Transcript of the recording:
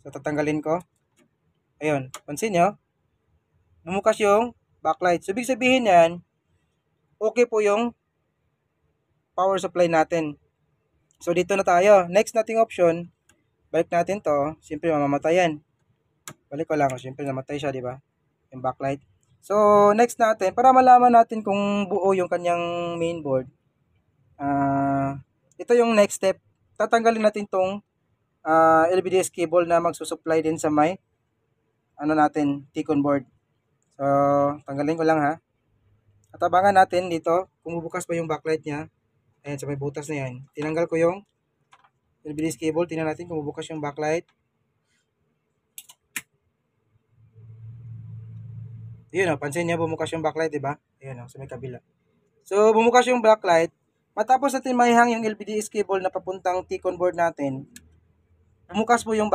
So, tatanggalin ko. Ayun, pansin nyo, bumukas yung backlight. So, ibig sabihin yan, okay po yung power supply natin. So, dito na tayo. Next nating option, balik natin to. Siyempre, mamamatayan. Balik ko lang. Siyempre, namatay siya, di ba? Yung backlight. So, next natin, para malaman natin kung buo yung kanyang mainboard, ito yung next step. Tatanggalin natin tong LVDS cable na magsusupply din sa may T-con board. So, tanggalin ko lang ha. At abangan natin dito, kung bubukas pa yung backlight niya. Ayan, sa may butas na yan. Tinanggal ko yung LVDS cable. Tingnan natin kung bubukas yung backlight. Yun o, pansin niya bumukas yung backlight, diba? Ayun o, sa may kabila. So, bumukas yung backlight. Matapos natin maihang yung LVDS cable na papuntang T-con board natin, bumukas po yung